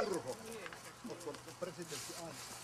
Urho, oletko presidentti aina?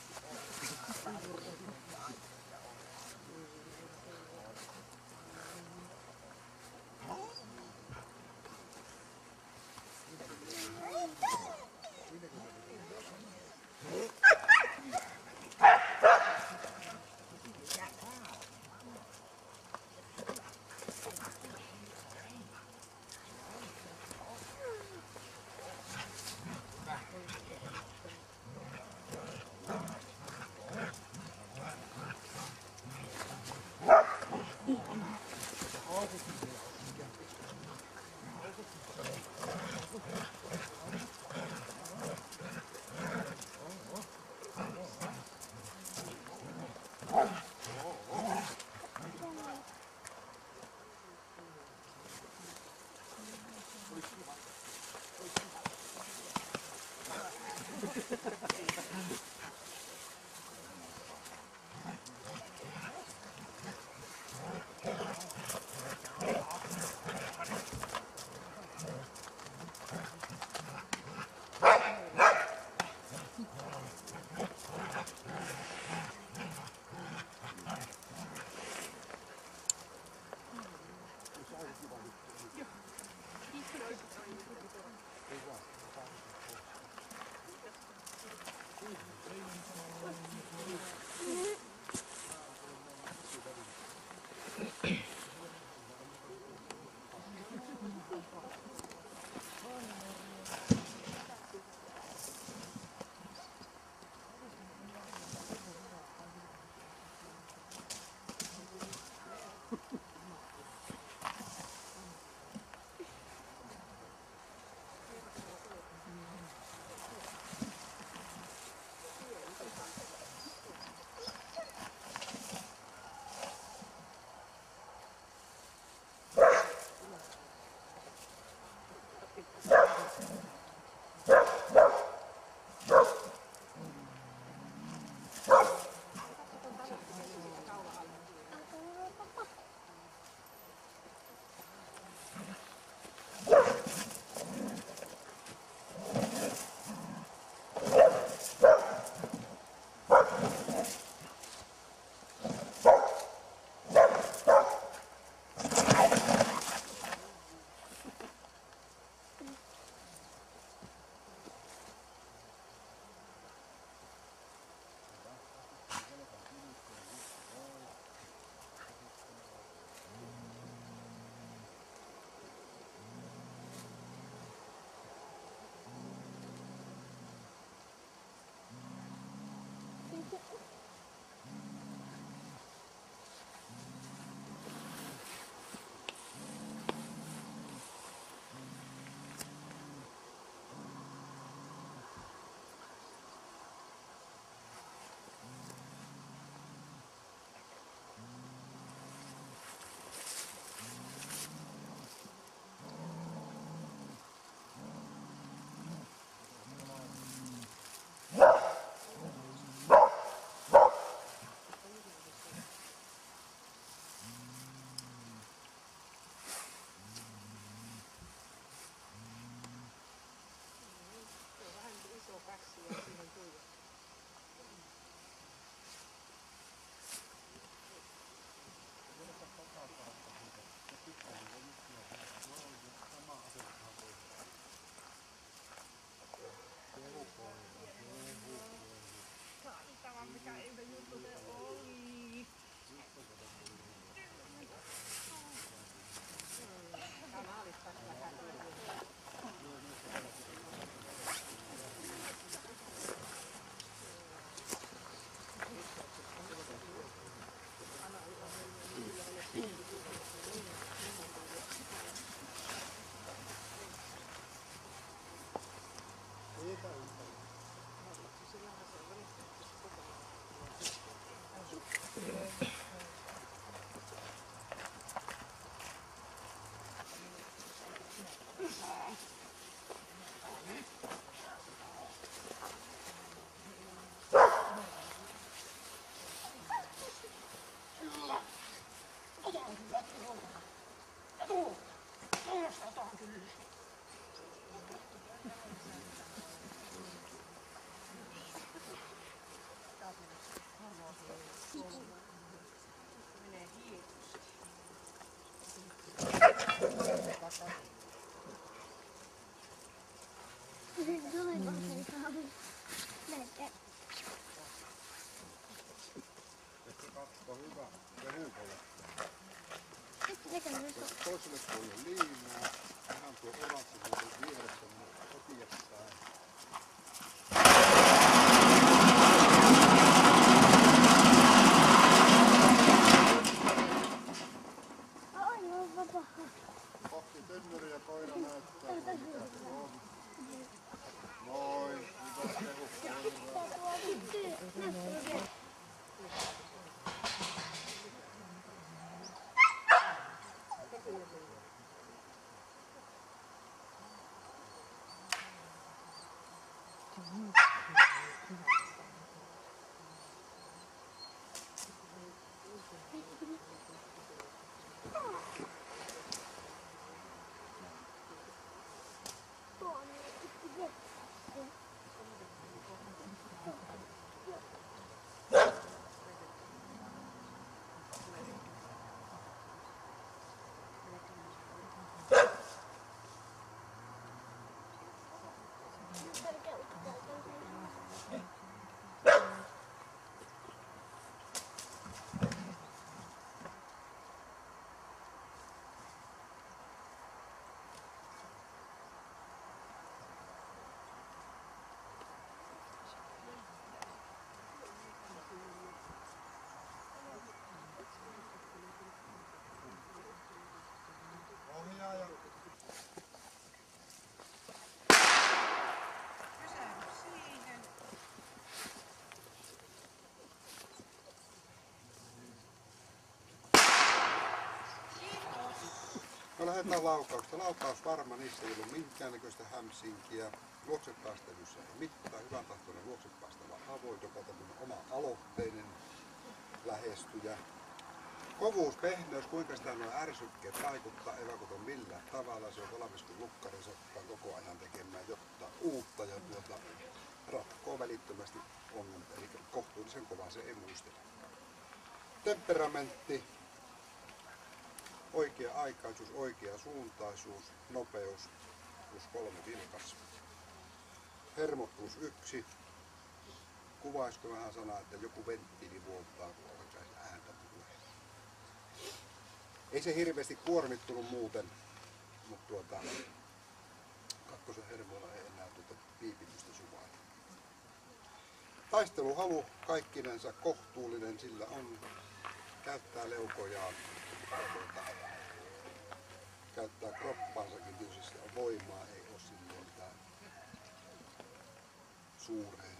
Katso hyvä. Ja huukolla. Toiselle puolelle liinaa. Ihan tuo oranssi muuten vieressä, mutta eteenpäin. Kohti tynnyri ja koira näyttää, mikä se on. Noin, hyvä kehu koiraa. Ohjaaja. No lähdetään laukausta. Laukaus varma, niissä ei ollut minkäännäköistä hämsinkiä. Luoksepäästelyssä ei mitään. Hyvän tahtoinen luoksepäästävä avoin, joka on tämmöinen oma-aloitteinen lähestyjä. Kovuus, pehmeys, kuinka sitä nuo ärsykkeet vaikuttaa, ei vaikuta millään tavalla. Se on valmis kuin lukkari soppaan koko ajan tekemään jotta uutta ja ratkoo välittömästi ongelmat. Eli kohtuullisen kovaa se ei muistele. Temperamentti, oikea aikaisuus, oikea suuntaisuus, nopeus +3 vilkas. Hermot +1. Kuvaisiko vähän sanaa, että joku venttiili vuoltaa, kun alkaisi ääntä tulee. Ei se hirveästi kuormittunut muuten, mutta kakkosen hermoilla ei enää piipitystä suvaita. Taisteluhalu kaikkinensa kohtuullinen, sillä on käyttää leukojaan, käyttää kroppaansakin, tietysti sillä on voimaa, ei ole silloin tää suureen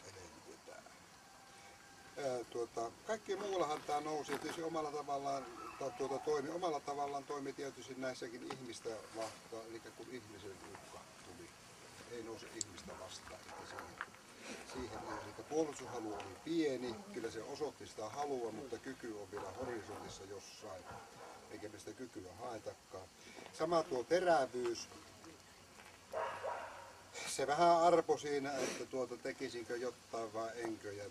edellytetään. Kaikki muullahan tää nousi ja tietysti omalla tavallaan toimi tietysti näissäkin ihmistä vastaan, eli kun ihmisen uhka tuli, ei nouse ihmistä vastaan. Siihen ei, puolustushalu oli pieni, kyllä se osoitti sitä halua, mutta kyky on vielä horisontissa jossain, eikä me sitä kykyä haetakaan. Sama tuo terävyys, se vähän arpo siinä, että tekisinkö jotain vai enkö, ja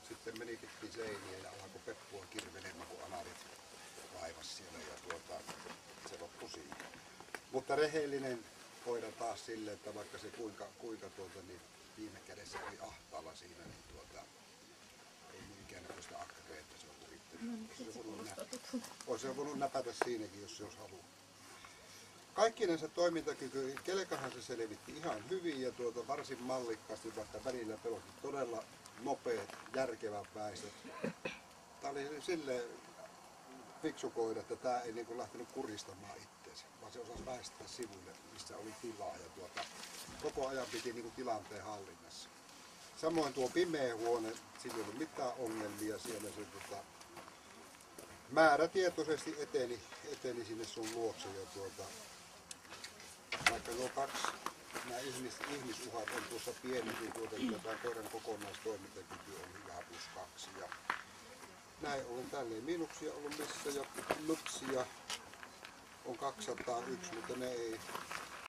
sitten meni pitkin seiniä ja alkoi peppua kirvelemään, kun analit vaivasi siellä, ja se loppui siihen. Mutta rehellinen koira taas sille, että vaikka se kuinka niin viime kädessä oli ahtaalla siinä, niin ei minkäännäköistä akreetta se on yrittänyt. Olisi se voinut näpätä siinäkin, jos se olisi halunnut. Kaikkinensa toimintakyky, kelkahan se selvitti ihan hyvin ja varsin mallikkaasti, vaikka välillä pelotti todella nopeat, järkevät väistöt. Tämä oli silleen fiksu koira, että tämä ei lähtenyt kuristamaan itseensä, vaan se osasi väistää sivulle, missä oli tilaa ja koko ajan piti tilanteen hallinnassa. Samoin tuo pimeä huone, sillä ei ollut mitään ongelmia, siellä se määrätietoisesti eteni sinne sun luokse ja vaikka nuo kaksi, nämä ihmisuhat on tuossa pieni, niin tämä koiran kokonaistoimintakyky on hyvä +2. Ja näin ollen tälleen miinuksia ollut missä ja nutsia on 201, mutta ne ei